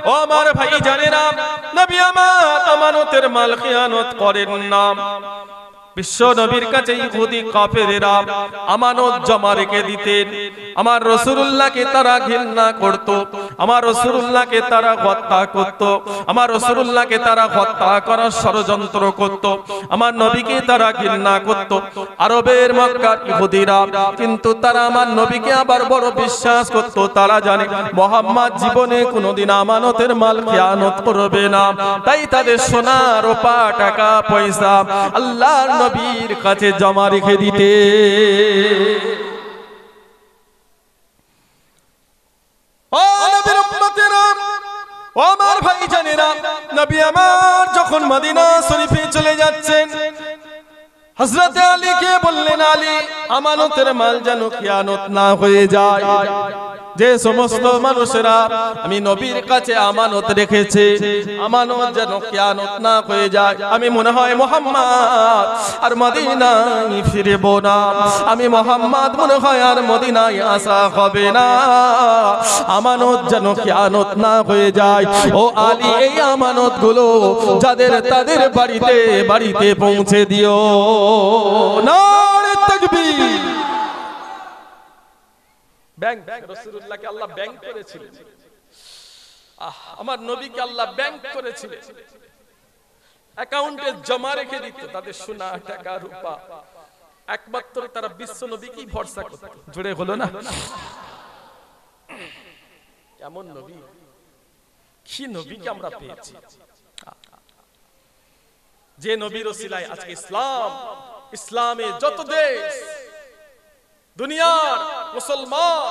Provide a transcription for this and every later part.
ও আমার ভাই জানেরা, নবী আমার আমানতের মাল খিয়ানত করেন না। বিশ্ব নবীর কাছে ইহুদি কাফেরেরা আমানত জমা রেখে দিতেন। আমার রাসূলুল্লাহকে তারা ঘৃণা করত, আমার রাসূলুল্লাহকে তারা হত্যা করত, আমার রাসূলুল্লাহকে তারা হত্যা করার ষড়যন্ত্র করত, আমার নবীকে তারা ঘৃণা করত আরবের মক্কার ইহুদিরা। কিন্তু তারা আমার নবীকে আবার বড় বিশ্বাস করত। তারা জানে মুহাম্মদ জীবনে কোনোদিন আমানতের মাল খিয়ানত করবে না। তাই তাদের সোনা রূপা টাকা পয়সা আল্লাহর নবীর কাছে জমা রেখে দিতে। ও নবীর উম্মতেরা, ও আমার ভাইজানেরা, নবী আমার যখন মদিনা শরীফে চলে যাচ্ছেন, হযরত আলীকে বললেন, আলী আমানতের মাল যেন খিয়ানত না হয়ে যায়। যে সমস্ত মানুষেরা আমি নবীর কাছে আমানত রেখেছে, আমানত যেন খিয়ানত না হয়ে যায়। আমি মনে হয় মুহাম্মদ আর মদিনায় ফিরব না, আমি মুহাম্মদ মনে হয় আর মদিনায় আসা হবে না, আমানত যেন খিয়ানত না হয়ে যায়। ও আলী, এই আমানত গুলো যাদের তাদের বাড়িতে বাড়িতে পৌঁছে দিও। নারে তাকবীর। ব্যাংক রাসূলুল্লাহকে আল্লাহ ব্যাংক করেছিলেন, আমার নবীকে আল্লাহ ব্যাংক করেছিলেন, অ্যাকাউন্টে জমা রেখে দিত তাদের সোনা টাকা রূপা। একমাত্র তারা বিশ্ব নবীকেই ভরসা করত। জোরে হলো না? কেমন নবী, কি নবীকে আমরা পেয়েছি, যে নবীর ওসিলায় আজকে ইসলাম, ইসলামে যত দেশ দুনিয়ার মুসলমান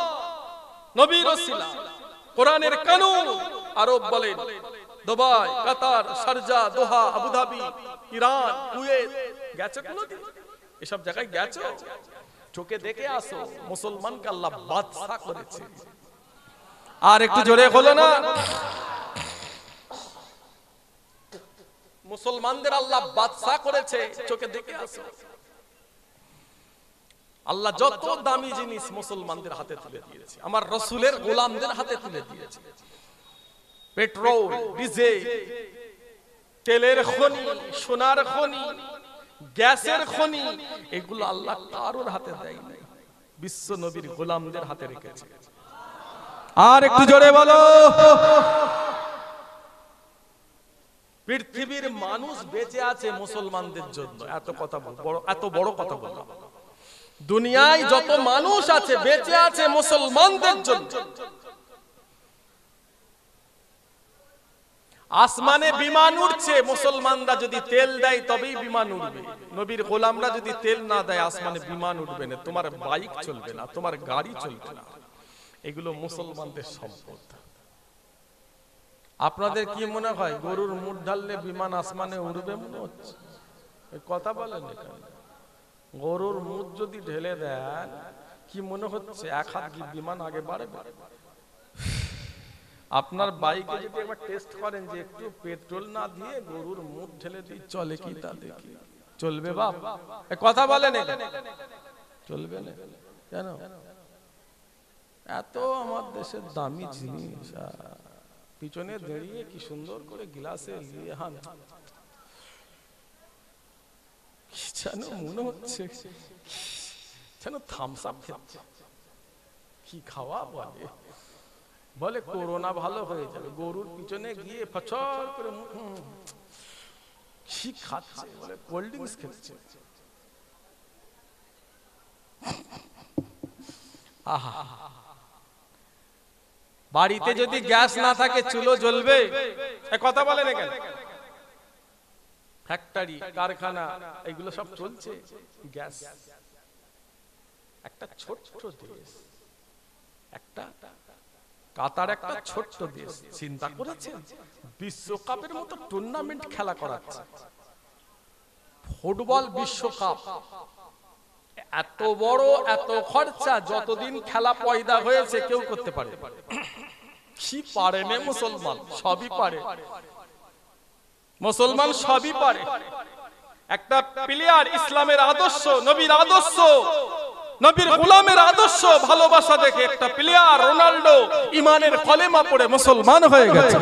নবীর ওসিলা কোরআনের কানুন। আরব বলেন, দুবাই, কাতার, শারজা, দোহা, আবুধাবি, ইরান, কুয়েত, গেছো কোনদিন? এসব জায়গায় গেছো? চোখে দেখে আসো, মুসলমানকে আল্লাহ বাদশা করেছে। আর একটু জোরে হলো না? মুসলমানদের আল্লাহ বাদশা করেছে, চোখে দেখে আসো। আল্লাহ যত দামি জিনিস মুসলমানদের হাতে তুলে দিয়েছে, আমার রাসূলের গোলামদের হাতে তুলে দিয়েছে। পেট্রোল, ডিজেল, তেলের খনি, সোনার খনি, গ্যাসের খনি, এগুলো আল্লাহ কারোর হাতে দেয়নি, বিশ্ব নবীর গোলামদের হাতে রেখেছে। আর একটু জোরে বলো। পৃথিবীর মানুষ বেঁচে আছে মুসলমানদের জন্য। এত কথা বড়, এত বড় কথা বললাম। দুনিয়ায় যত মানুষ আছে বেঁচে আছে মুসলমানদের জন্য। আসমানে বিমান উড়ছে, মুসলমানরা যদি তেল দেয় তবেই বিমান উড়বে। নবীর গোলামরা যদি তেল না দেয় আসমানে বিমান উঠবে না, তোমার বাইক চলবে না, তোমার গাড়ি চলবে না। এগুলো মুসলমানদের সম্পদ। আপনাদের কি মনে হয় গরুর মুখ ঢাললে বিমান আসমানে উড়বে মনে হচ্ছে? কথা বলেন, গরুর মুখ যদি ঢেলে দেন কি মনে হচ্ছে এক হাত বিমান আগে বাড়বে? আপনার বাইকে যদি একবার টেস্ট করেন যে একটু পেট্রোল না দিয়ে গরুর মুখ ঢেলে দিয়ে চলে কি, তা দেখি চলবে? বাপ কথা বলেন, চলবে না কেন? এত আমার দেশের দামি জিনিস, পিছনে দাঁড়িয়ে কি সুন্দর করে গ্লাসে নিয়ে হান, যেন মনে হচ্ছে যেন থামস আপ খাচ্ছে। কি খাওয়া বলে, বলে করোনা ভালো হয়ে যাবে, গরুর পিছনে গিয়ে ফচর করে কি খাচ্ছে, বলে কোল্ড ড্রিঙ্কস খাচ্ছে। আহা, বাড়িতে যদি গ্যাস না থাকে চুলো জ্বলবে? কথা বলেন কেন? ফ্যাক্টরি, কারখানা, এগুলো সব চলছে গ্যাস। একটা ছোট্ট দেশ, একটা কাতার, একটা ছোট্ট দেশ, চিন্তা করেছেন বিশ্বকাপের মতো টুর্নামেন্ট খেলা করাচ্ছে, ফুটবল বিশ্বকাপ, এত বড়, এত খরচা, যতদিন খেলা পয়দা হয়েছে কেউ করতে পারে? কি পারে না মুসলমান? সবই পারে মুসলমান, সবই পারে। একটা প্লেয়ার ইসলামের আদর্শ, নবীর আদর্শ, নবীর গোলামের আদর্শ ভালোবাসা দেখে একটা প্লেয়ার রোনাল্ডো ইমানের কলেমা পড়ে মুসলমান হয়ে গেছে।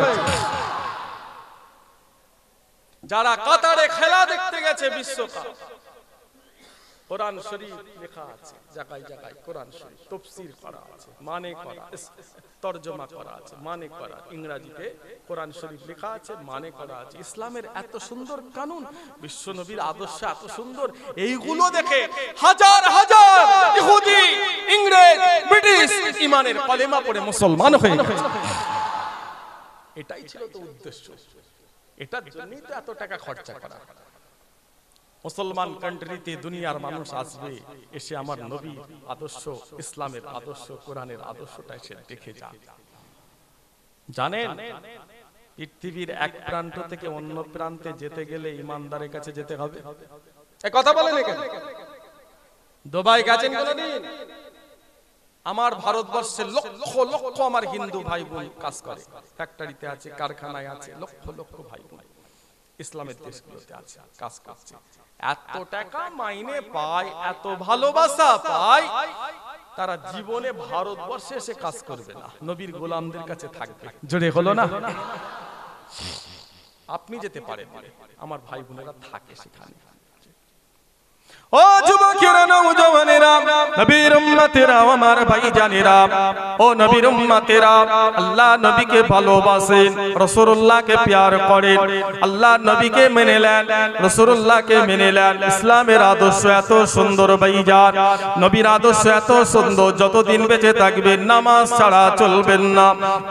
যারা কাতারে খেলা দেখতে গেছে বিশ্বকাপ, কোরআন শরীফ লেখা আছে জায়গায় জায়গায়, কোরআন শরীফ তাফসীর করা আছে, মানে করা, তরজমা করা আছে, মানে করা, ইংরেজিতে কোরআন শরীফ লেখা আছে, মানে করা আছে। ইসলামের এত সুন্দর কানুন, বিশ্ব নবীর আদর্শ এত সুন্দর, এইগুলো দেখে হাজার হাজার ইহুদি, ইংরেজ, ব্রিটিশ ইমানের কলেমা পড়ে মুসলমান হয়ে গেছে। এটাই ছিল তো উদ্দেশ্য, এটার জন্যই তো এত টাকা খরচা করা। মুসলমান কান্ট্রিতে দুনিয়ার মানুষ আসবে, এসে আমার নবী আদর্শ, ইসলামের আদর্শ, কোরআনের আদর্শটা এসে দেখে যান। জানেন পৃথিবীর এক প্রান্ত থেকে অন্য প্রান্তে যেতে গেলে ইমানদারের কাছে যেতে হবে। এই কথা বলেন এখানে। দুবাই গেছেন কোনদিন? আমার ভারতবর্ষে লক্ষ লক্ষ আমার হিন্দু ভাই বোন কাজ করে, ফ্যাক্টরিতে আছে, কারখানায় আছে, লক্ষ লক্ষ ভাই বোন ইসলামের দেশগুলোতে আছে, কাজ করছে। এত টাকা মাইনে পায়, এত ভালোবাসা পায়, তারা জীবনে ভারতবর্ষে এসে কাজ করবে না, নবীর গোলামদের কাছে থাকবে। জোরে হলো না? আপনি যেতে পারেন, আমার ভাই বোনেরা থাকে সেখানে। ও যুবকেরা, নওজওয়ানেরা, নবীর উম্মতেরা, আমার ভাইজানেরা, ও নবীর উম্মতেরা, আল্লাহ নবীকে ভালোবাসেন, রাসূলুল্লাহকে প্যার করেন, আল্লাহ নবীকে মেনে নেন, রাসূলুল্লাহকে মেনে নেন। ইসলামের আদর্শ এত সুন্দর ভাইজান, নবীর আদর্শ এত সুন্দর, যতদিন বেঁচে থাকবেন নামাজ ছাড়া চলবেন না,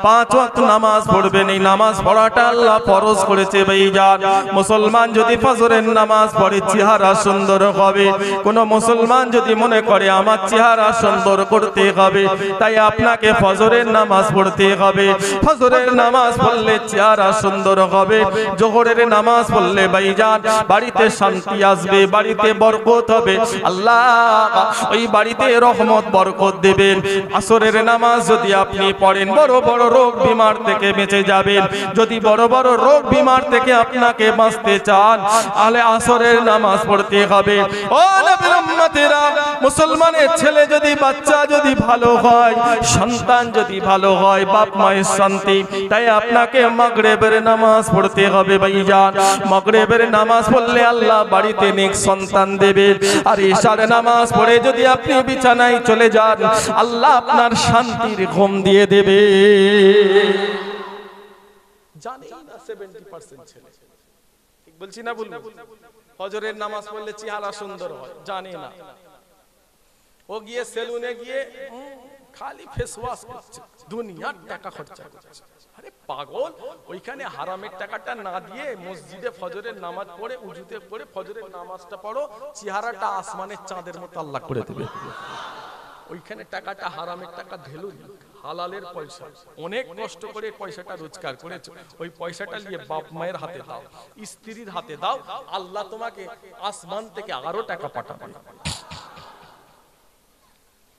5 ওয়াক্ত নামাজ পড়বেন। এই নামাজ পড়াটা আল্লাহ ফরজ করেছে ভাইজান। মুসলমান যদি ফজরের নামাজ পড়ে চেহারা সুন্দর হবে। কোন মুসলমান যদি মনে করে আমার চেহারা সুন্দর করতে হবে, তাই আপনাকে ফজরের নামাজ পড়তে হবে। ফজরের নামাজ পড়লে চেহারা সুন্দর হবে। জোহরের নামাজ পড়লে ভাইজান বাড়িতে শান্তি আসবে, বাড়িতে বরকত হবে, আল্লাহ ওই বাড়িতে রহমত বরকত দেবেন। আসরের নামাজ যদি আপনি পড়েন, বড় বড় রোগ বিমার থেকে বেঁচে যাবেন। যদি বড় বড় রোগ বিমার থেকে আপনাকে বাঁচতে চান, তাহলে আসরের নামাজ পড়তে হবে। ও নবীর উম্মতেরা, মুসলমানের ছেলে যদি, বাচ্চা যদি ভালো হয়, সন্তান যদি ভালো হয়, বাপ মায়ের শান্তি, তাই আপনাকে মাগরিবের নামাজ পড়তে হবে ভাইজান। মাগরিবের নামাজ পড়লে আল্লাহ বাড়িতে নেক সন্তান দেবে। আর ইশার নামাজ পড়ে যদি আপনি বিছানায় চলে যান, আল্লাহ আপনার শান্তির ঘুম দিয়ে দেবে। জানেন না 70% ছেলে, ঠিক বলছি না? বলুন, ফজরের নামাজ পড়লে চেহারা সুন্দর হয়, জানে না। ও গিয়ে সেলুনে গিয়ে খালি ফেস ওয়াশ করছে, দুনিয়ার টাকা খরচা করছে। আরে পাগল, ওইখানে হারামের টাকাটা না দিয়ে মসজিদে ফজরের নামাজ পড়ে, উজুতে পড়ে ফজরের নামাজটা পড়ো, চেহারাটা আসমানের চাঁদের মতো আল্লাহ করে দেবে। ওইখানে টাকাটা হারামের টাকা ঢেলুন, হালালের পয়সা, অনেক কষ্ট করে পয়সাটা রোজগার করেছো, ওই পয়সাটা নিয়ে বাপ মায়ের হাতে দাও, স্ত্রীর হাতে দাও, আল্লাহ তোমাকে আসমান থেকে আরো টাকা পাঠাবে।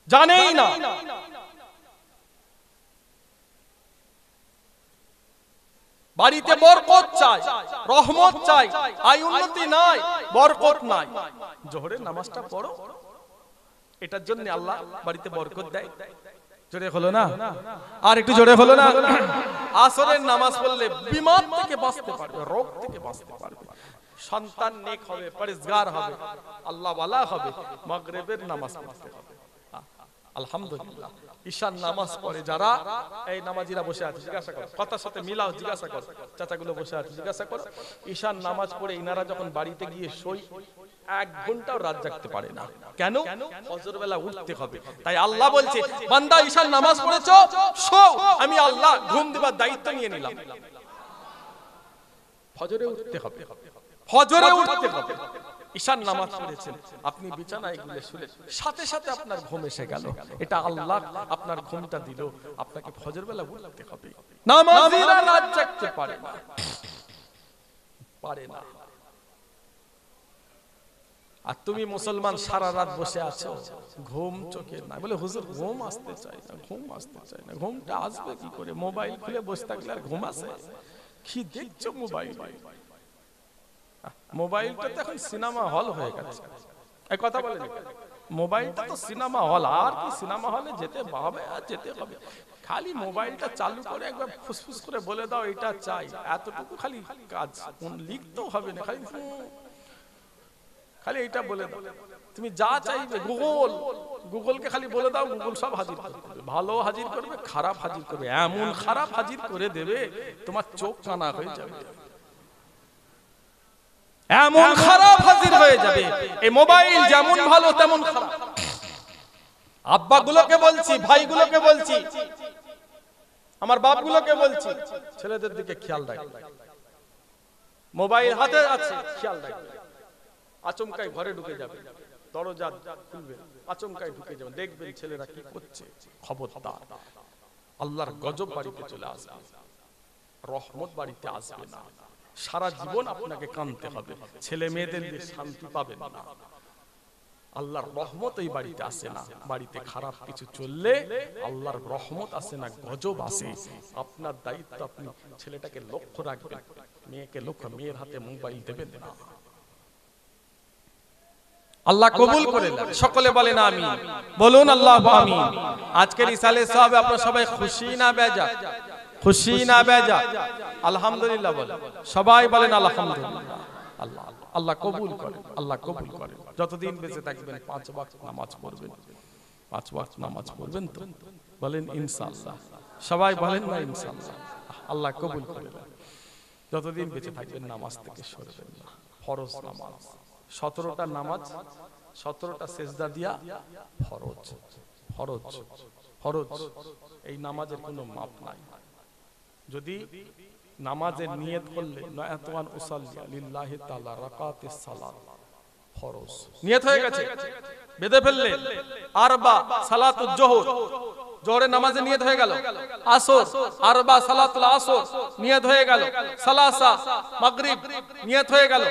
জানেই না। বাড়িতে বরকত চাই, রহমত চাই, আয় উন্নতি নাই, বরকত নাই। জোহরের নামাজটা পড়ো, এটার জন্য আল্লাহ বাড়িতে বরকত দেয়। জোরে হলো না? আর একটু জোরে হলো না? আসরের নামাজ পড়লে বিমার থেকে বাঁচতে পারবে, রোগ থেকে বাঁচতে পারবে, সন্তান নেক হবে, পরেজগার হবে, আল্লাহ ওয়ালা হবে। মাগরিবের নামাজ পড়তে হবে। আলহামদুলিল্লাহ, ঈশার নামাজ পড়ে যারা, এই নামাজিরা বসে আছে, জিজ্ঞাসা করো, কথার সাথে মিলাও, জিজ্ঞাসা করো, চাচাগুলো বসে আছে, জিজ্ঞাসা করো, ঈশার নামাজ পড়ে ইনারা যখন বাড়িতে গিয়ে শোয়, 1 ঘন্টাও রাত জাগতে পারে না। কেন? ফজর বেলা উঠতে হবে। তাই আল্লাহ বলছে, বান্দা ঈশার নামাজ পড়েছো, শো, আমি আল্লাহ ঘুম দেবার দায়িত্ব নিয়ে নিলাম। ফজরে উঠতে হবে, ফজরে উঠতে হবে। ঈশার নামাজ পড়েছেন, আপনি বিছানায় গিয়ে শুলে সাথে সাথে আপনার ঘুম এসে গেল, এটা আল্লাহ আপনার ঘুমটা দিল। আপনাকে ফজর বেলা উঠতে হবে। নামাজীরা রাত জাগতে পারে না, পারে না। আর তুমি মুসলমান সারা রাত বসে আছো, ঘুম চোখে না, বলে হুজুর ঘুম আসতে চাই না, ঘুম আসতে চাই না। ঘুমটা আসবে কি করে? মোবাইল খুলে বসে থাকলে আর ঘুম আসে? কি দেখছো মোবাইল? মোবাইলটা তো এখন সিনেমা হল হয়ে গেছে। এই কথা বলেন, মোবাইলটা তো সিনেমা হল, আর কি সিনেমা হলে যেতে হবে আর যেতে হবে, খালি মোবাইলটা চালু করে একবার ফুসফুস করে বলে দাও এটা চাই, এতটুকু খালি কাজ, লিখতেও হবে না, খালি খালি এটা বলে দাও, তুমি যা চাইবে গুগলকে খালি বলে দাও, গুগল সব হাজির করবে, ভালো হাজির করবে, খারাপ হাজির করবে, এমন খারাপ হাজির করে দেবে তোমার চোখ কানা হয়ে যাবে, এমন খারাপ হাজির হয়ে যাবে। এই মোবাইল যেমন ভালো তেমন খারাপ। আব্বা গুলোকে বলছি, ভাইগুলোকে বলছি, আমার বাপগুলোকে বলছি, ছেলেদের দিকে খেয়াল রাখবে, মোবাইল হাতে আছে খেয়াল রাখবে, আচমকাই ঘরে ঢুকে যাবে, দরজা খুলবে, আচমকাই ঢুকে যাবে, দেখবেন ছেলেরা কি করছে, খবরদার, আল্লাহর গজব বাড়িতে চলে আসবে, রহমত বাড়িতে আসবে না, সারা জীবন আপনাকে কাঁদতে হবে, ছেলে মেয়েদের দিয়ে শান্তি পাবেন না, আল্লাহর রহমত এই বাড়িতে আসে না, বাড়িতে খারাপ কিছু চললে আল্লাহর রহমত আসে না, গজব আসে। আপনার দায়িত্ব, আপনি ছেলেটাকে লক্ষ্য রাখবেন, মেয়েকে লক্ষ্য, মেয়ের হাতে মোবাইল দেবেন না। আল্লাহ কবুল করে নেন, সকলে বলেন আমিন, বলুন আল্লাহ আমিন। আজকের ইসালে সাহেব আপনারা সবাই খুশি না বেজা? খুশি না বেজা? আলহামদুলিল্লাহ বলেন, সবাই বলেন আলহামদুলিল্লাহ। আল্লাহ আল্লাহ কবুল করেন, আল্লাহ কবুল করেন। যতদিন বেঁচে থাকবেন 5 ওয়াক্ত নামাজ পড়বেন, 5 ওয়াক্ত নামাজ পড়বেন তো? বলেন ইনশাআল্লাহ, সবাই বলেন না ইনশাআল্লাহ। আল্লাহ কবুল করেন। যতদিন বেঁচে থাকবেন নামাজ থেকে সরবেন না। ফরজ নামাজ 17টা নামাজ, 17টা সেজদা দিয়া ফরজ, ফরজ, ফরজ। এই নামাজের কোনো মাপ নাই। যদি নামাজের নিয়ত করলে নয়াতওয়ান উসাল্লি লিল্লাহি তাআলা রাকাতিস সালাত, ফরজ নিয়ত হয়ে গেছে, বেঁধে ফেললে আরবা সালাতুল জোহর, জোহরের নামাজের নিয়ত হয়ে গেল, আসর আরবা সালাতুল আসর নিয়ত হয়ে গেল, সালাসা মাগরিব নিয়ত হয়ে গেল,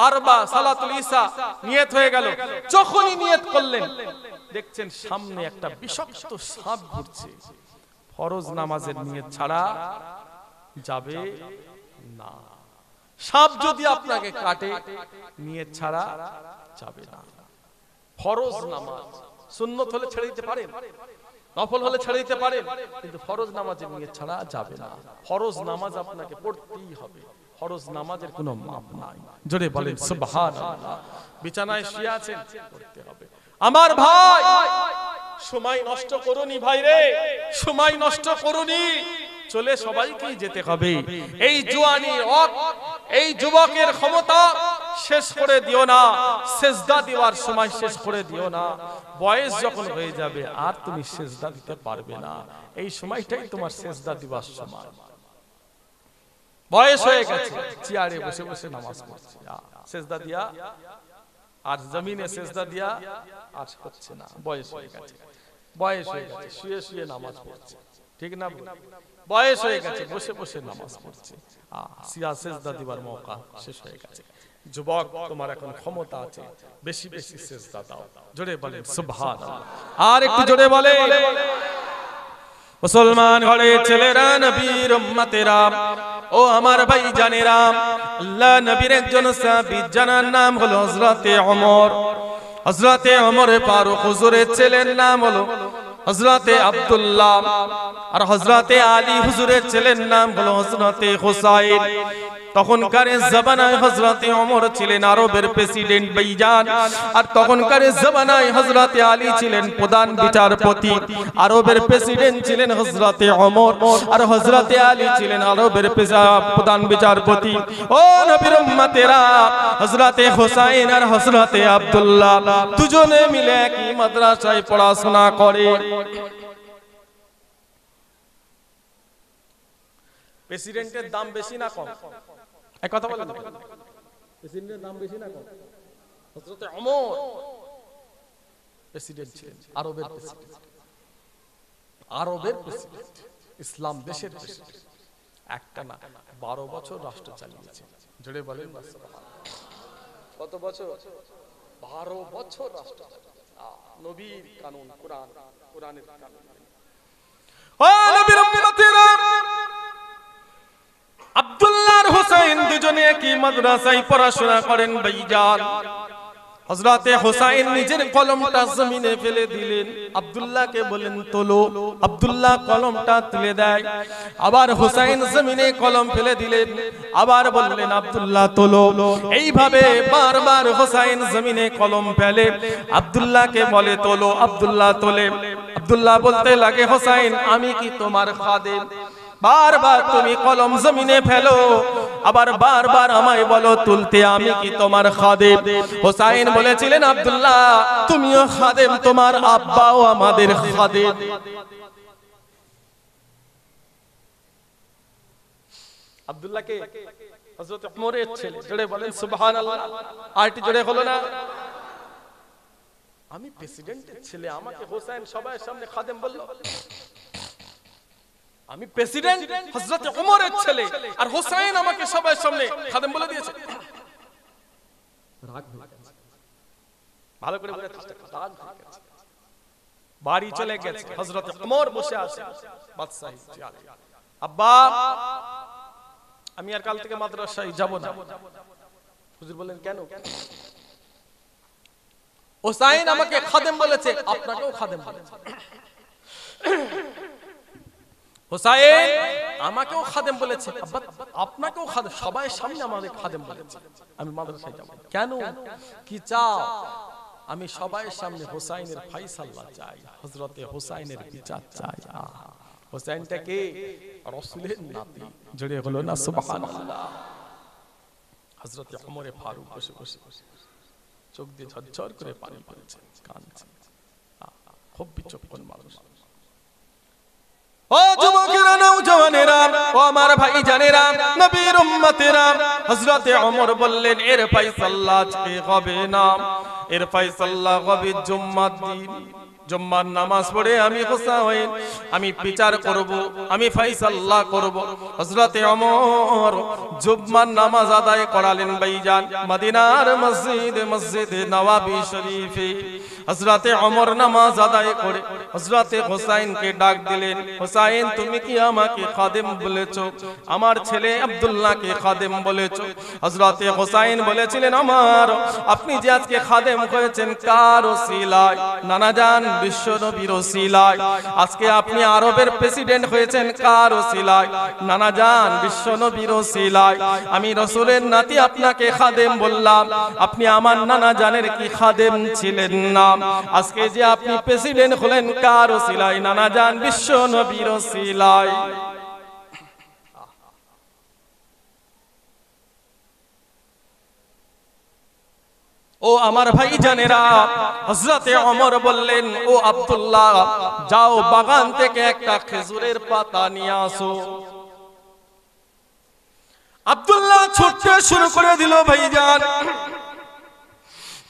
আরবা সালাতুল ইসা নিয়ত হয়ে গেল। যখনই নিয়ত করলেন দেখছেন সামনে একটা বিষাক্ত সাপ ঘুরছে, ফরজ নামাজের নিয়ত ছাড়া যাবে না। সাপ যদি আপনাকে কাটে নিয়ত ছাড়া যাবে না। ফরজ নামাজ, সুন্নত হলে ছেড়ে দিতে পারেন, নফল হলে ছেড়ে দিতে পারেন, কিন্তু ফরজ নামাজের নিয়ত ছাড়া যাবে না। ফরজ নামাজ আপনাকে পড়তেই হবে, ফরজ নামাজের কোনো মাপ নাই। জোরে বলেন সুবহানাল্লাহ। বিছানায় শুয়ে আছেন, পড়তে হবে। আমার ভাই, সময় নষ্ট করুনি ভাই রে, সময় নষ্ট করুনি, চলে সবাইকেই যেতে হবে। এই জওয়ানি এই যুবকের ক্ষমতা শেষ করে দিও না, সেজদা দেওয়ার সময় শেষ করে দিও না। বয়স যখন হয়ে যাবে আর তুমি সেজদা দিতে পারবে না, এই সময়টাই তোমার সেজদা দেওয়ার সময়। বয়স হয়ে গেছে, চেয়ারে বসে বসে নামাজ পড়ছে, সেজদা দিয়া আর জমিনে সেজদা দিয়া আর হচ্ছে না, বয়স হয়ে গেছে, বয়স হয়ে গেছে, শুয়ে শুয়ে নামাজ পড়ছে, ঠিক না? বয়স হয়ে গেছে, বসে বসে নামাজ পড়ছে, সেজদা দিবার মৌকা শেষ হয়ে গেছে। যুবক, তোমার এখন ক্ষমতা আছে, বেশি বেশি সেজদা দাও। জোরে বলেন সুবহানাল্লাহ। আর একটু জোরে বলে। মুসলমান ঘরের ছেলেরা, নবীর উম্মতেরা, ও আমার ভাই জানেরা, আল্লাহ নবীর একজন সাহাবী জানার নাম হলো হযরতে ওমর। হযরতে ওমর ফারুক হুজুরের ছেলের নাম হলো হযরতে আব্দুল্লাহ, আর হযরতে আলী হুজুরের ছেলের নাম হলো হযরতে হুসাইন। তখনকার জামানায় হযরতে ওমর ছিলেন আরবের প্রেসিডেন্ট ভাইজান, আর তখনকার জামানায় হযরতে আলী ছিলেন প্রধান বিচারপতি। আরবের প্রেসিডেন্ট ছিলেন হযরতে ওমর, আর হযরতে আলী ছিলেন আরবের প্রধান বিচারপতি। ও নবীর উম্মতেরা, হযরতে হুসাইন আর হযরতে আব্দুল্লাহ দুজনে মিলে একই মাদ্রাসায় পড়াশোনা করে। প্রেসিডেন্টের দাম বেশি না কম? এক কথা বলেন, প্রেসিডেন্টের দাম বেশি না কম? হযরতে ওমর প্রেসিডেন্ট ছিলেন, আরবের প্রেসিডেন্ট, আরবের প্রেসিডেন্ট, ইসলাম দেশের প্রেসিডেন্ট। একটা না, 12 বছর রাষ্ট্র চালিয়েছে। জোরে বলেন কত বছর? 12 বছর রাষ্ট্র চালিয়েছে। নবীর কানুন, কোরআন, কোরআনের কানুন। ও নবীর উম্মতেরা, আব্দুল্লাহ আর হুসাইন দুজনে একই মাদ্রাসায় পড়াশোনা করেন ভাইজান। হযরতে হুসাইন নিজের কলমটা জমিনে ফেলে দিলেন, আব্দুল্লাহকে বলেন তোলো। আব্দুল্লাহ কলমটা তুলে দেয়, আবার হুসাইন জমিনে কলম ফেলে দিলেন, আবার বললেন আব্দুল্লাহ তোলো। এইভাবে বারবার হুসাইন জমিনে কলম ফেলে, আব্দুল্লাহকে বলে তোলো। আব্দুল্লাহ তোলে। আব্দুল্লাহ বলতে লাগে হুসাইন আমি কি তোমার খাদেম? বারবার তুমি কলম জমিনে ফেলো, আবার বারবার আমায় বলো তুলতে, আমি কি তোমার খাদেম? হুসাইন বলেছিলেন আব্দুল্লাহ তুমিও খাদেম, তোমার আব্বাও আমাদের খাদেম। আব্দুল্লাহ কে? হযরত ওমরের ছেলে। জোরে বলেন সুবহানাল্লাহ। আরটি জোরে হলো না? আমি প্রেসিডেন্টের ছেলে, আমাকে হুসাইন সবার সামনে খাদেম বলল? আমি প্রেসিডেন্ট, হযরত ওমরের ছেলে, আর হুসাইন আমাকে সবার সামনে খাদেম বলে দিয়েছে। রাগ হয়ে গেছে, ভালো করে বলে চেষ্টা করো, রাগ হয়ে গেছে। বাড়ি চলে গেছে, হযরত ওমর বসে আছে বাদশাহী চেয়ারে। আব্বা আমি আর কাল থেকে মাদ্রাসায় যাব না। হুজুর বলেন কেন? হুসাইন আমাকে খাদেম বলেছে, আপনাকেও খাদেম বলেছে। হুসাইন আমাকেও খাদেম বলেছে, আব্বা আপনাকেও খাদেম, সবাই সামনে আমাদের খাদেম বলেছে। আমি মাদ্রাসায় যাব। কেন? কি চাও? আমি সবাই সামনে হুসাইনের ফায়সালা চাই, হযরতে হুসাইনের বিচার চাই। হুসাইনটা কে? রাসূলের নাতি। জোরে হলো না সুবহানাল্লাহ। হযরতে ওমর ফারুক বসে বসে চোখ দিয়ে ঝরঝর করে পানি পড়ছে, কাঁদছে। খুব বিচক্ষণ মানুষ। ও যুবকেরা, নওজওয়ানেরা, ও আমার ভাইজানেরা, নবীর উম্মতেরা, হযরতে ওমর বললেন এর ফয়সালা আজকে হবে না, এর ফয়সালা হবে জুম্মার দিন। জুম্মার নামাজ পড়ে আমি হুসাইন আমি বিচার করব, আমি ফয়সালা করব। হযরতে ওমর জুম্মার নামাজ আদায় করালেন ভাইজান মদিনার মসজিদে নওয়াবী শরীফে। হযরতে ওমর নামাজ আদায় করে হযরতে হুসাইনকে ডাক দিলেন, হুসাইন তুমি কি আমাকে খাদেম বলেছো? আমার ছেলে আব্দুল্লাহকে খাদেম বলেছো? হযরতে হুসাইন বলেছিলেন আমার, আপনি যে আজকে খাদেম হয়েছেন কার ওসিলায়? নানা জান বিশ্ব নবীর ওসিলায়। আজকে আপনি আরবের প্রেসিডেন্ট হয়েছেন কার ওসিলায়? নানা জান বিশ্ব নবীর ওসিলায়। আমি রাসূলের নাতি আপনাকে খাদেম বললাম, আপনি আমার নানা জানের কি খাদেম ছিলেন না? আজকে যে আপনি প্রেসিডেন্ট হলেন কার ওসিলায়? নানা জান বিশ্ব নবীর ওসিলায়। ও আমার ভাইজানেরা, হযরতে ওমর বললেন ও আব্দুল্লাহ যাও বাগান থেকে একটা খেজুরের পাতা নিয়ে আসো। আব্দুল্লাহ ছুটতে শুরু করে দিল ভাইজান,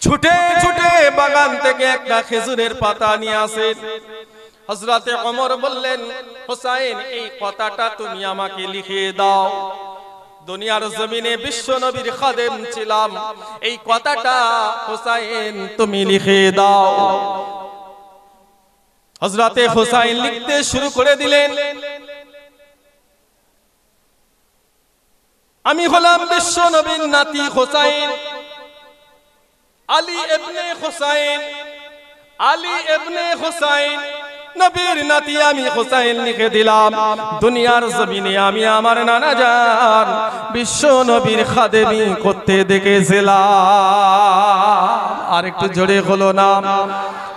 ছুটে ছুটে বাগান থেকে একটা খেজুরের পাতা নিয়ে আসেন। হযরতে ওমর বললেন হুসাইন এই কথাটা তুমি আমাকে লিখে দাও, দুনিয়ার জমিনে বিশ্ব নবীর খাদেম ছিলাম, এই কথাটা হুসাইন তুমি লিখে দাও। হযরতে হুসাইন লিখতে শুরু করে দিলেন, আমি হলাম বিশ্ব নবীর নাতি হুসাইন, আলী ইবনে হুসাইন, আলী ইবনে হুসাইন, নবীর নাতি আমি হুসাইন লিখে দিলাম। দুনিয়ার জমিনে আমি আমার নানা জান বিশ্ব নবীর খাদেমি করতে দেখেছিলাম। আর একটু জোরে হলো না?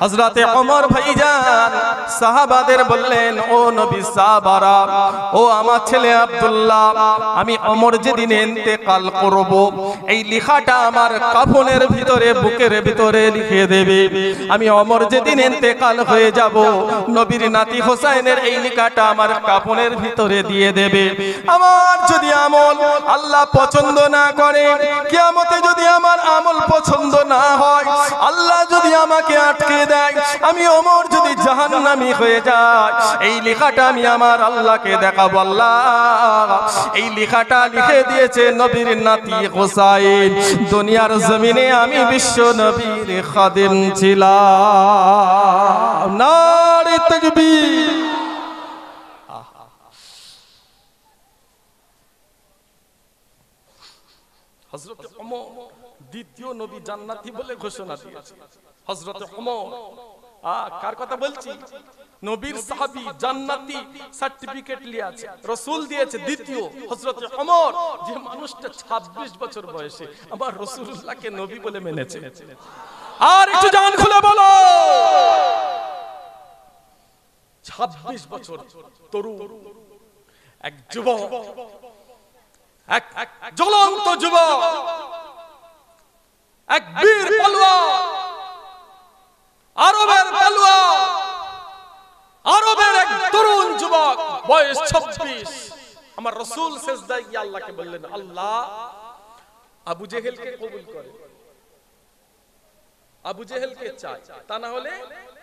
হযরতে ওমর ভাইজান সাহাবাদের বললেন ও নবী সাহাবারা, ও আমার ছেলে আব্দুল্লাহ, আমি ওমর যেদিন ইন্তেকাল করব এই লেখাটা আমার কাফনের ভিতরে বুকের ভিতরে লিখে দেবে। আমি ওমর যেদিন ইন্তেকাল হয়ে যাব নবীর নাতি হুসাইনের এই লেখাটা আমার কাফনের ভিতরে দিয়ে দেবে। আমার যদি আমল আল্লাহ পছন্দ না করে, কিয়ামতে যদি আমার আমল পছন্দ না হয়, আল্লাহ যদি আমাকে আটকে দেয়, আমি ওমর যদি জাহান্নামী হয়ে যাই, এই লেখাটা আমি আমার আল্লাহকে দেখাবো। আল্লাহ এই লেখাটা লিখে দিয়েছে নবীর নাতি হুসাইন, দুনিয়ার জমিনে আমি বিশ্ব নবীর খাদেম ছিলাম। নারে তাকবীর। হযরত ওমর দ্বিতীয় নবী জান্নাতি বলে ঘোষণা দিয়েছে। হযরত ওমর কার কথা বলছি? নবীর সাহাবী, জান্নাতি সার্টিফিকেট নিয়ে আছে, রাসূল দিয়েছে দ্বিতীয় হযরত ওমর, যে মানুষটা 26 বছর বয়সে আমার রাসূলুল্লাহকে নবী বলে মেনেছে। আর একটু জান খুলে বলো, 26 বছর তরুণ এক যুবক, এক জ্বলন্ত যুবক, এক বীর পালোয়ান, আরবের পালোয়ান, আরবের এক তরুণ যুবক, বয়স 26। আমার রাসূল সিজদায় গিয়ে আল্লাহকে বললেন, আল্লাহ আবু জেহেলকে কবুল করে, আবু জেহেলকে চাই, তা না হলে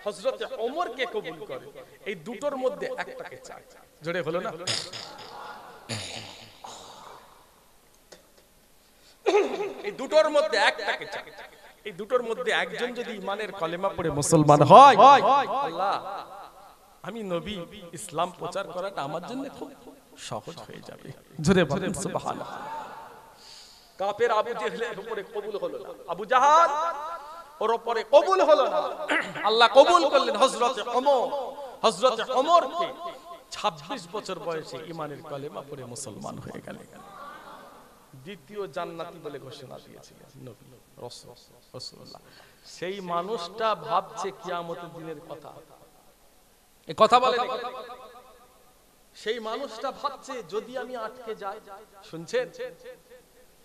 হযরত ওমরকে কবুল করে। এই দুটোর মধ্যে একটাকে চাই। জোরে হলো না? এই দুটোর মধ্যে একটাকে চাই। এই দুটোর মধ্যে একজন যদি ঈমানের কলেমা পড়ে মুসলমান হয়, আল্লাহ আমি নবী, ইসলাম প্রচার করাটা আমার জন্য খুব সহজ হয়ে যাবে। জোরে বলেন সুবহানাল্লাহ। কাফের আবু জেহেলের উপরে কবুল হলো না, আবু জাহাল ওর উপরে কবুল হলো না, আল্লাহ কবুল করলেন হযরত ওমর। হযরত ওমরকে 26 বছর বয়সে ঈমানের কলেমা পড়ে মুসলমান হয়ে গেলেন, দ্বিতীয় জান্নাতি বলে ঘোষণা দিয়েছিলেন নবী রাসূলুল্লাহ। সেই মানুষটা ভাবছে কিয়ামতের দিনের কথা, এই কথা বলেন, সেই মানুষটা ভাবছে যদি আমি আটকে যাই। শুনছেন?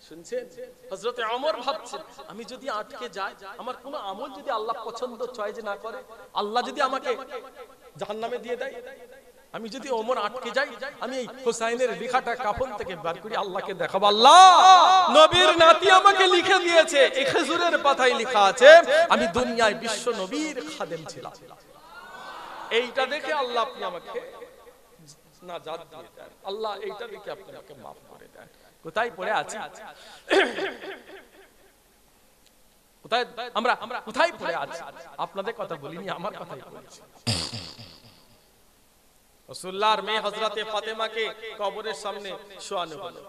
শুনছেন? হযরত ওমর ভাবছেন আমি যদি আটকে যাই, আমার কোন আমল যদি আল্লাহ পছন্দ চয়েস না করে, আল্লাহ যদি আমাকে জাহান্নামে দিয়ে দেয়, আমি যদি ওমর আটকে যাই, আমি এই হুসাইনের লেখাটা কাফন থেকে বের করে আল্লাহকে দেখাবো, আল্লাহ নবীর নাতি আমাকে লিখে দিয়েছে, এই খেজুরের পাতায় লেখা আছে আমি দুনিয়ায় বিশ্ব নবীর খাদেম ছিলাম। এইটা দেখে আল্লাহ আপনি আমাকে নাজাত দিয়ে দেন, আল্লাহ এইটা দেখে আপনি আমাকে মাফ করে দেন। কোথায় পড়ে আছি? কোথায় আমরা কোথায় পড়ে আছি? আপনাদের কথা বলিনি, আমার কথাই বলছি। রাসূলুল্লাহর মেয়ে হযরতে ফাতেমাকে কবরের সামনে শোয়ানো হলো।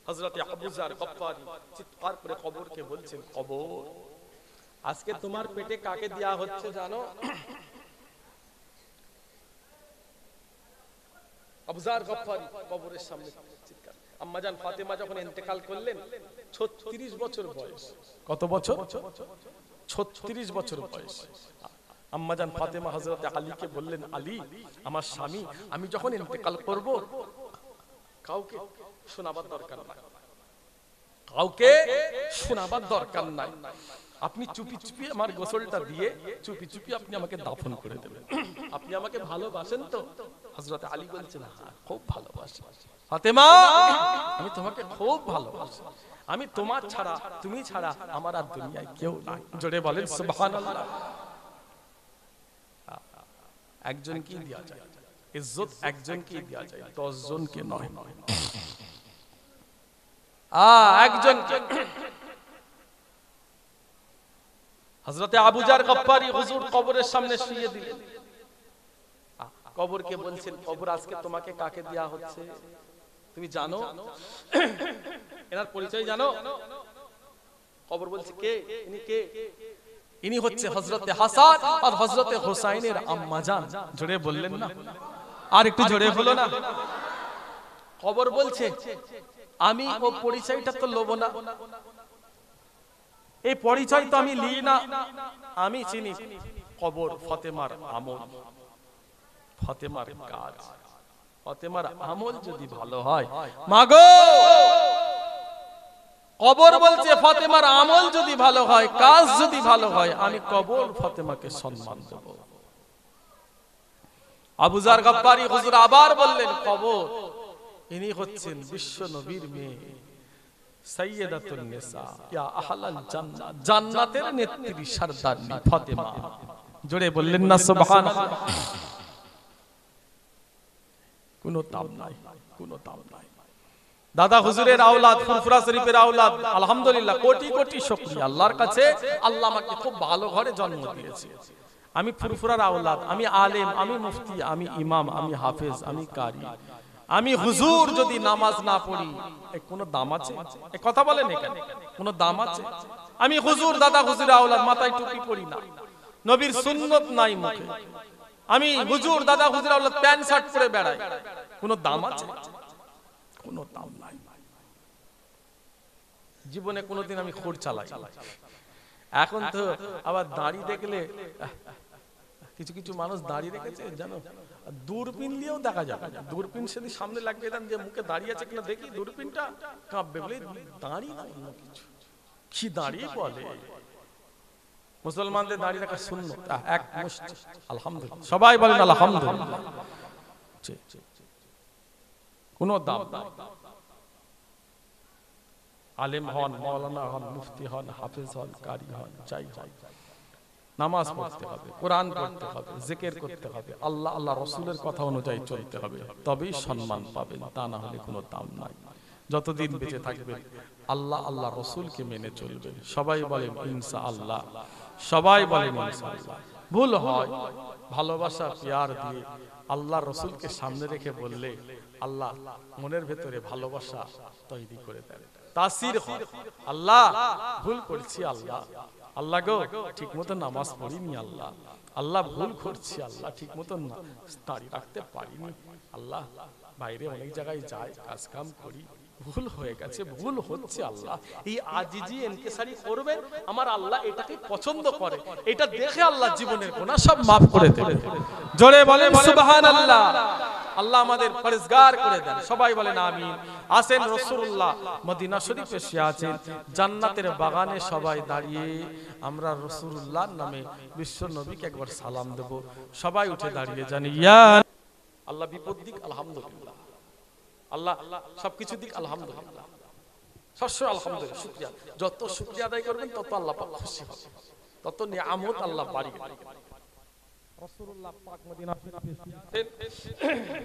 হযরতে আবু যার গফফারি চিৎকার করে কবরকে বলছেন, কবর আজকে তোমার পেটে কাকে দেয়া হচ্ছে জানো? আবু যার গফফারি কবরের সামনে চিৎকার। আম্মাজান ফাতেমা যখন ইন্তেকাল করলেন 36 বছর বয়স। কত বছর? 36 বছর বয়স। আম্মাজান ফাতেমা হযরতে আলীকে বললেন, আলী আমার স্বামী, আমি যখন ইন্তেকাল করব কাউকে শোনাবার দরকার নাই, কাউকে শোনাবার দরকার নাই, আপনি চুপি চুপি আমার গোসলটা দিয়ে চুপি চুপি আপনি আমাকে দাফন করে দেবেন। আপনি আমাকে ভালোবাসেন তো? হযরতে আলী বলছেন, হ্যাঁ খুব ভালোবাসি ফাতেমা, আমি তোমাকে খুব ভালোবাসি, আমি তোমার ছাড়া, তুমি ছাড়া আমার আর দুনিয়ায় কেউ নাই। জোরে বলেন সুবহানাল্লাহ। একজন কি দেয়া যায় ইজ্জত, একজন কি দেয়া যায় 10 জনকে নয়, একজনকে। হযরতে আবু যার গফফারি হুজুর কবরের সামনে শুইয়ে দিলেন। কবরকে বলছেন, কবর আজকে তোমাকে কাকে দেয়া হচ্ছে তুমি জানো? এনার পরিচয় জানো? কবর বলছে, কে ইনি? কে ইনি? হচ্ছে হযরতে হাসান আর হযরতে হুসাইনের আম্মা জান। জোরে বললেন না? আর একটু জোরে বলো না। কবর বলছে, আমি ও পরিচয়টা তো লব না, এই পরিচয় তো আমি লিই না, আমি চিনি কবর ফাতেমার আমল, ফাতেমার কাজ। ফাতেমার আমল যদি ভালো হয়, মাগো কবর বলছে ফাতেমার আমল যদি ভালো হয়, কাজ যদি ভালো হয়, আমি কবর ফাতেমাকে সম্মান দেব। আবু যার গফফারি হুজুর আবার বললেন, কবর ইনি হচ্ছেন বিশ্ব নবীর মেয়ে সাইয়্যিদাতুন নিসা ইয়া আহলাল জান্নাহ, জান্নাতের নেত্রী সরদারনি ফাতেমা। জোরে বললেন না সুবহানাল্লাহ। কোনো দাম নাই, কোনো দাম নাই। দাদা হুজুরের আওলাদ, ফুরফুরা শরীফের আওলাদ, আলহামদুলিল্লাহ কোটি কোটি শুকরিয়া আল্লাহর কাছে। আল্লাহ আমাকে খুব ভালো ঘরে জন্ম দিয়েছে। আমি ফুরফুরার আওলাদ, আমি আলেম, আমি মুফতি, আমি ইমাম, আমি হাফেজ, আমি কারি, আমি হুজুর যদি নামাজ না পড়ি কোনো দাম আছে? এই কথা বলেন এখানে কোনো দাম আছে? আমি হুজুর দাদা হুজুর আওলাদ, মাথায় টুপি পরি না, নবীর সুন্নত নাই মুখে, আমি হুজুর দাদা হুজুর আওলাদ প্যান্ট শার্ট পরে বেড়াই, কোনো দাম আছে? কোনো দাম নাই। জীবনে কোনোদিন আমি খোর চালাই। এখন তো আবার দাড়ি দেখলে কিছু কিছু মানুষ দাঁড়িয়ে রেখেছে জানো, দূরবীন নিয়েও দেখা যাবে না। দূরবীন সেদিন সামনে লাগিয়ে দেন যে মুখে দাঁড়িয়ে আছে কিনা দেখি, দূরবীনটা কাঁপবে বলে দাঁড়িয়ে না অন্য কিছু। কি দাঁড়িয়ে বলে? মুসলমানদের দাঁড়িয়ে রাখা সুন্নাত, এক মুষ্টি। আলহামদুলিল্লাহ, সবাই বলেন আলহামদুলিল্লাহ। কোনো দাম নাই। আলেম হন, মাওলানা হন, মুফতি হন, হাফেজ হন, কারি হন, যাই হন, নামাজ পড়তে হবে, কোরআন পড়তে হবে, জিকির করতে হবে, আল্লাহ আল্লাহ রাসূলের কথা অনুযায়ী চলতে হবে, তবেই সম্মান পাবেন, তা না হলে কোনো দাম নাই। যতদিন বেঁচে থাকবেন আল্লাহ আল্লাহ রাসূলকে মেনে চলবেন। সবাই বলেন ইনশাআল্লাহ, সবাই বলেন ইনশাআল্লাহ। ভুল হয় ভালোবাসা প্যার দিয়ে আল্লাহ রাসূলকে সামনে রেখে বললে আল্লাহ মনের ভেতরে ভালোবাসা তৈরি করে দেন, তাসির হয়। আল্লাহ ভুল করছি, আল্লাহ আল্লাহ গো ঠিক মতো নামাজ পড়িনি, আল্লাহ আল্লাহ ভুল করছি, আল্লাহ ঠিক মতো দাঁড়িয়ে রাখতে পারিনি, আল্লাহ বাইরে অনেক জায়গায় যাই, কাজ কাম করি, ভুল হয়ে গেছে, ভুল হচ্ছে, আল্লাহ এই আজিজি ইনকিসারি করবেন, আমার আল্লাহ এটাকে পছন্দ করে, এটা দেখে আল্লাহ জীবনের গুনাহ সব maaf করে দেবে। জোরে বলেন সুবহানাল্লাহ। আল্লাহ আমাদের পরহেজগার করে দেন। সবাই বলেন আমিন। আসেন রাসূলুল্লাহ মদিনা শরীফে এসে আছেন, জান্নাতের বাগানে সবাই দাঁড়িয়ে আমরা রাসূলুল্লাহর নামে বিশ্ব নবীকে একবার সালাম দেব। সবাই উঠে দাঁড়িয়ে জানি ইয়া আল্লাহ, বিপদ দিক আলহামদুলিল্লাহ, আল্লাহ সবকিছু দিক আলহামদুলিল্লাহ, সবসময় আলহামদুলিল্লাহ, শুকরিয়া। যত শুকরিয়া আদায় করবেন তত আল্লাহ পাক খুশি হবে, তত নিয়ামত আল্লাহ বাড়িয়ে দেবেন। রাসূলুল্লাহ পাক মদিনা শরীফে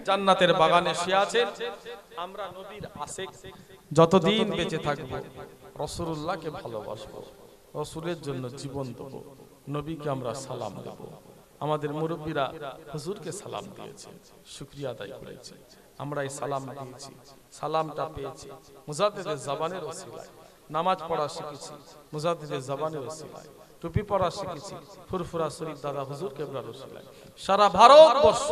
জান্নাতের বাগানে শুয়ে আছেন। আমরা নবীর আশিক, যতদিন বেঁচে থাকব রাসূলুল্লাহকে ভালোবাসবো, রাসূলের জন্য জীবন দেব, নবীকে আমরা সালাম দেব। আমাদের মুরব্বীরা হুজুরকে সালাম দিয়েছে, শুকরিয়া আদায় করেছে, আমরা এই সালাম দিয়েছি, সালামটা পেয়েছি মুজাদ্দিদের জবানের ওসিলায়, নামাজ পড়া শিখেছি মুজাদ্দিদের জবানের ওসিলায়, টুপি পড়া শিখেছি ফুরফুরা শরীফ দাদা হুজুর কেবলার ওসিলায়। সারা ভারতবর্ষ,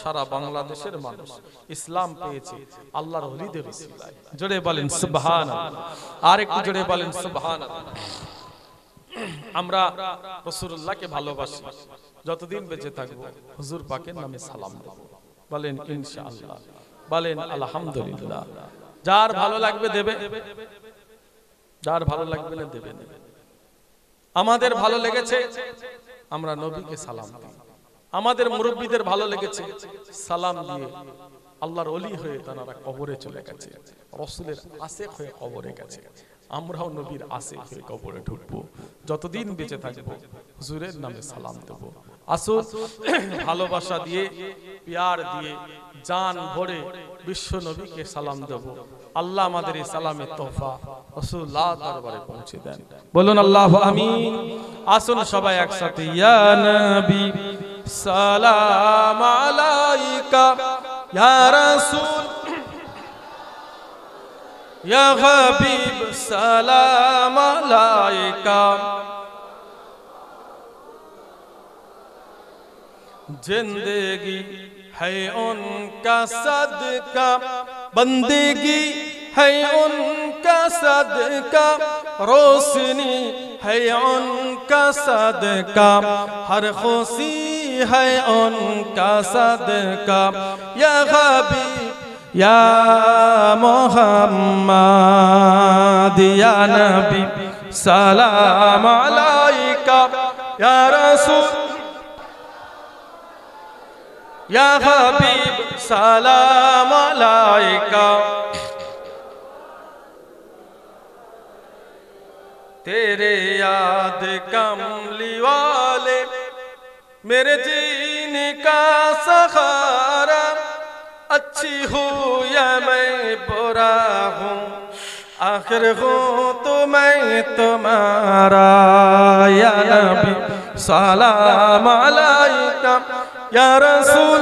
সারা বাংলাদেশের মানুষ ইসলাম পেয়েছে আল্লাহর ওলিদের ওসিলায়। জোরে বলেন সুবহানাল্লাহ, আর একটু জোরে বলেন সুবহানাল্লাহ। আমরা রাসূলুল্লাহকে ভালোবাসি, যতদিন বেঁচে থাকবো হুজুর পাকের নামে সালাম দেব। বলেন ইনশাআল্লাহ, বলেন আলহামদুলিল্লাহ। যার ভালো লাগবে দেবে, যার ভালো লাগবে না দেবে না। আমাদের ভালো লেগেছে আমরা নবীকে সালাম দিই, আমাদের মুরব্বীদের ভালো লেগেছে সালাম দিয়ে আল্লাহর ওলি হয়ে তারা কবরে চলে গেছে, রাসূলের আশিক হয়ে কবরে গেছে। আমরাও নবীর আশিক হয়ে কবরে ঢুকবো, যতদিন বেঁচে থাকবো হুজুরের নামে সালাম দেব। আসুন ভালোবাসা দিয়ে, প্যার দিয়ে, জান ভরে বিশ্ব নবীকে সালাম দেব। আল্লাহ আমাদের এই সালামের তোহফা রাসূলুল্লাহ দরবারে পৌঁছে দেন। বলুন আল্লাহু আমিন। আসুন সবাই একসাথে ইয়া নবী সালাম আলাইকা, ইয়া রাসূল ইয়া হাবিব সালাম আলাইকা, जिंदगी है उनका सदका, बंदगी है उनका सदका, रोशनी है उनका सदका, हर खुशी है उनका सदका, या हबीब या मोहम्मद या नबी सलाम अलैका, या रसूल या हबीब सलाम अलैका। तेरे याद कमली वाले मेरे जीने का सहारा, अच्छी हूँ या मैं बुरा हूँ आखिर हूँ तो मैं तुम्हारा, या नबी सलाम अलैका, या रसूल